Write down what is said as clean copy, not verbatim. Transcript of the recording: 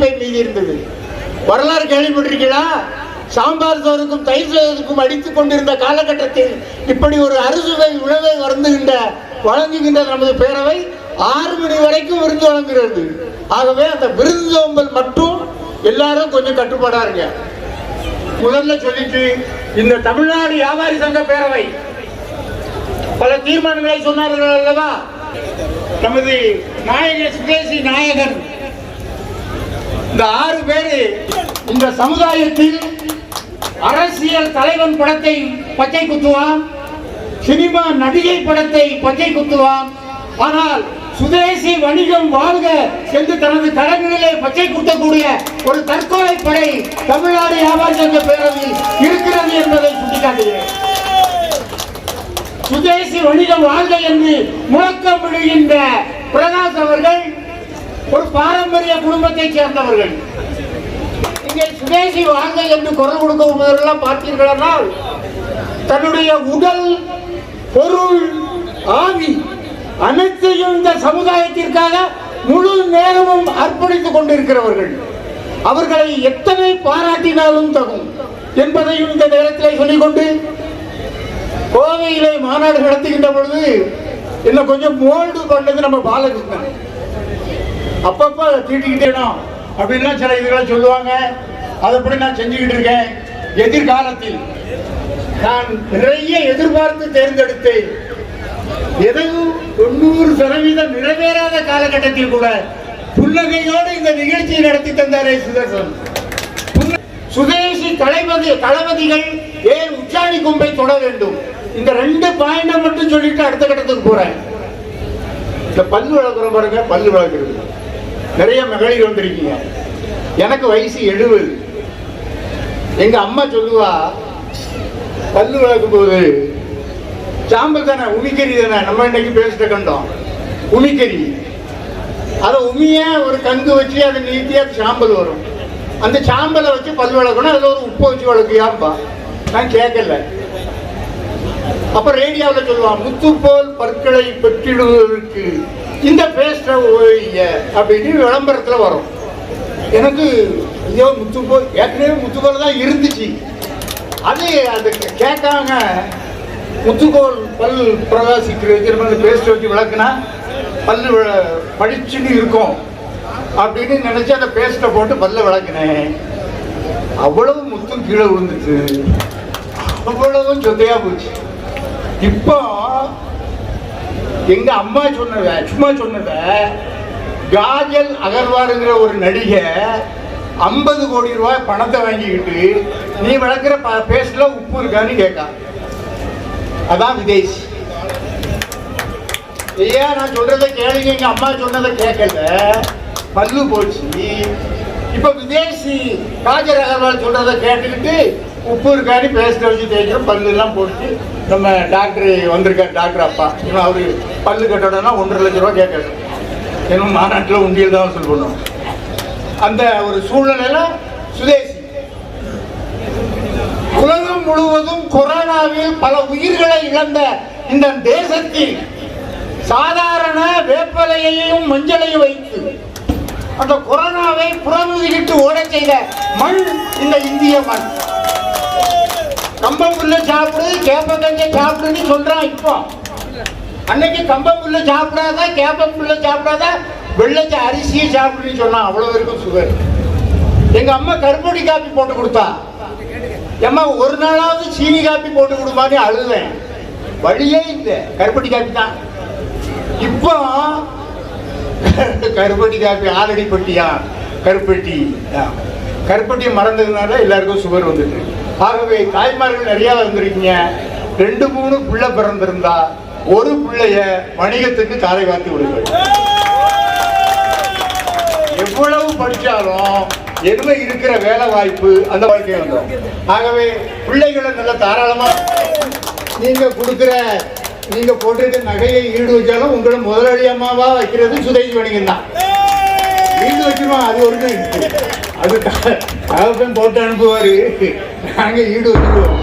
ரூபாய் மீதி இருந்தது. வரலாறு கேள்விப்பட்டிருக்கீங்களா? சாம்பார் சோறுக்கும் தயிர் சோறுக்கும் அடித்துக் கொண்டிருந்த காலகட்டத்தில் இப்படி ஒரு அறுசுவை உணவை வழங்குகின்ற நமது பேரவை 6 மணி வரைக்கும் விருந்து வழங்குகிறது. ஆகவே அந்த விருந்தோம்பல் மட்டும் எல்லாரும் கொஞ்சம் கட்டுப்பாடா இருங்க. முதல்ல சொல்லிட்டு, இந்த தமிழ்நாடு வியாபாரி சங்க பேரவை பல தீர்மானங்களை சொன்னார்கள் அல்லவா? நமது நாயகர் சுதேசி நாயகன் இந்த 6 பேரு இந்த சமுதாயத்தில் அரசியல் தலைவன் படத்தை பச்சை குத்துவான், சினிமா நடிகை படத்தை பச்சை குத்துவான். ஆனால் சுதேசி வணிகம் வாழ்க என்று தனது கடன்களிலே பச்சை குத்தக்கூடிய ஒரு தற்கொலை படை தமிழ்நாடு வியாபாரி சங்க பேரவையில் இருக்கிறது என்பதை சுட்டிக்காட்டுகிறேன். சுதேசி வணிகம் வாழ்க என்று முழக்கமிடுகின்ற பிரகாஷ் அவர்கள் ஒரு பாரம்பரிய குடும்பத்தைச் சேர்ந்தவர்கள். இங்கே சுதேசி வாழ்க என்று குரல் கொடுக்க பார்த்தீர்களானால் தன்னுடைய உடல், பொருள், ஆவி அனைத்தையும் இந்த சமுதாயத்திற்காக முழு நேரமும் அர்ப்பணித்துக் கொண்டிருக்கிறவர்கள். அவர்களை எத்தனை பாராட்டினாலும் தகும் என்பதையும் இந்த நேரத்தில் சொல்லிக்கொண்டு, கோவையிலே மாநாடு நடத்துகின்ற பொழுது என்ன கொஞ்சம் மோல்டு பண்ணது நம்ம பாலகிருஷ்ணன். அப்பப்ப தீட்டிக்கிட்டேனோ அப்படின்லாம் சில இதுகளை சொல்லுவாங்க. அதைப்படி நான் செஞ்சுக்கிட்டு இருக்கேன். எதிர்காலத்தில் நான் நிறைய எதிர்பார்த்து தேர்ந்தெடுத்தேன். எதையும் 90% நிறைவேறாத காலகட்டத்தில் கூட புன்னகையோடு இந்த நிகழ்ச்சியை நடத்தி தந்தாரே சுதர்சன். சுதேசி தளபதிகள் ஏன் உச்சாணி கொம்பை தொட வேண்டும்? இந்த 2 பாயிண்ட மட்டும் சொல்லிட்டு அடுத்த கட்டத்துக்கு போறேன். இந்த பல்லு வளர்க்குறோம் பாருங்க, பல்லு வளர்க்குறது. நிறைய மகளிர் வந்திருக்கீங்க. எனக்கு வயசு 70. எங்க அம்மா சொல்லுவா, பல்லு வளர்க்கும் போது சாம்பல் தானே, உமிக்கறி தானே, நம்ம இன்னைக்கு பேசிட்ட கண்டோம் உமிக்கறி, அதை உமிய ஒரு கங்கு வச்சு அதை நீட்டி அது சாம்பல் வரும். அந்த சாம்பலை வச்சு பல் வளர்க்கணும், அதில் ஒரு உப்பு வச்சு வளர்க்கியாம்பா. நான் கேட்கல. அப்ப ரேடியோவில் சொல்லுவான், முத்து போல் பற்களை பெற்றிடுவதற்கு இந்த பேஸ்ட அப்படின்னு விளம்பரத்துல வரும். எனக்கு ஐயோ முத்து போல், ஏற்கனவே முத்து போல் தான் இருந்துச்சு. அது கேட்காங்க, முத்துக்கோள் பல் பிரகாசிக்கிறது பேஸ்ட் வச்சு விளக்குனா பல்லு படிச்சுன்னு இருக்கும் அப்படின்னு நினைச்சு அந்த பேஸ்ட்டை போட்டு பல்ல விளக்குனேன். அவ்வளவு முத்தும் கீழே விழுந்துச்சு, அவ்வளவும் சொத்தையா போச்சு. இப்போ எங்க அம்மா சொன்னத, சும்மா சொன்னத, காஜல் அகர்வாலுங்கிற ஒரு நடிகை 50 கோடி ரூபாய் பணத்தை வாங்கிக்கிட்டு நீ விளக்குற பேஸ்ட்ல உப்பு இருக்கான்னு கேட்கா. அதான் விதேசி. ஐயா நான் சொல்றதை கேளுங்க, எங்க அம்மா சொன்னதை கேட்கல, பல்லு போச்சு. இப்ப விதேசி காஜல் அகர்வால் சொல்றதை கேட்டுக்கிட்டு உப்பு இருக்கான்னு பேஸ்ட் வச்சு தேய்க்கிறோம், பல்லு எல்லாம் போட்டு. நம்ம டாக்டர் வந்திருக்காரு, டாக்டர் அப்பா, அவரு பல்லு கட்டணும்னா 1.5 லட்சம் ரூபாய் கேட்கணும். இன்னும் மாநாட்டில் உண்டியல் தான் வசூல் பண்ணணும். அந்த ஒரு சூழ்நிலையில சுதேசி உலகம் முழுவதும் கொரோனாவில் பல உயிர்களை இழந்த இந்த தேசத்தில் சாதாரண வேப்பலையையும் மஞ்சளையும் வைத்து அந்த கொரோனாவை புறமுதுகிட்டு ஓட செய்த மண் இந்த இந்திய மண். கம்பம்புல்ல சாப்பிடு, கேப்பங்கஞ்ச சாப்பிடுன்னு சொல்றான். இப்போ அன்னைக்கு கம்பம்புல்ல சாப்பிடாத, கேப்பம்புல்ல சாப்பிடாத, வெள்ளச்ச அரிசியை சாப்பிடுன்னு சொன்னான். அவ்வளவு இருக்கும் சுகர். எங்க அம்மா கருப்பொடி காப்பி போட்டு கொடுத்தா. அம்மா ஒரு நாளாவது சீனி காப்பி போட்டு கொடுமான்னு அழுவேன். வழியே இல்லை, கருப்பட்டி காப்பி தான். இப்போ கருப்பட்டி காப்பி ஆலடி பட்டியா, கருப்பட்டி கருப்பட்டியை மறந்ததுனால எல்லாருக்கும் சுகர் வந்துட்டு. ஆகவே தாய்மார்கள் நிறைய வந்திருக்கீங்க. 2-3 பிள்ளை பிறந்திருந்தா ஒரு பிள்ளைய வணிகத்துக்கு காலை வார்த்து விடுங்கள். எவ்வளவு படிச்சாலும் எதுவே இருக்கிற வேலை வாய்ப்பு அந்த வாழ்க்கை வந்தோம். ஆகவே பிள்ளைகளை நல்ல தாராளமா நீங்க கொடுக்கிற, நீங்க போட்டிருக்க நகையை ஈடு வச்சாலும் உங்களை முதலாளியம்மாவா வைக்கிறது சுதேசி வணிகம் தான். ஈடு வச்சிருவோம், அது ஒரு அது தகப்பன் போட்டு அனுப்புவாரு, நாங்க ஈடு வச்சிருவோம்.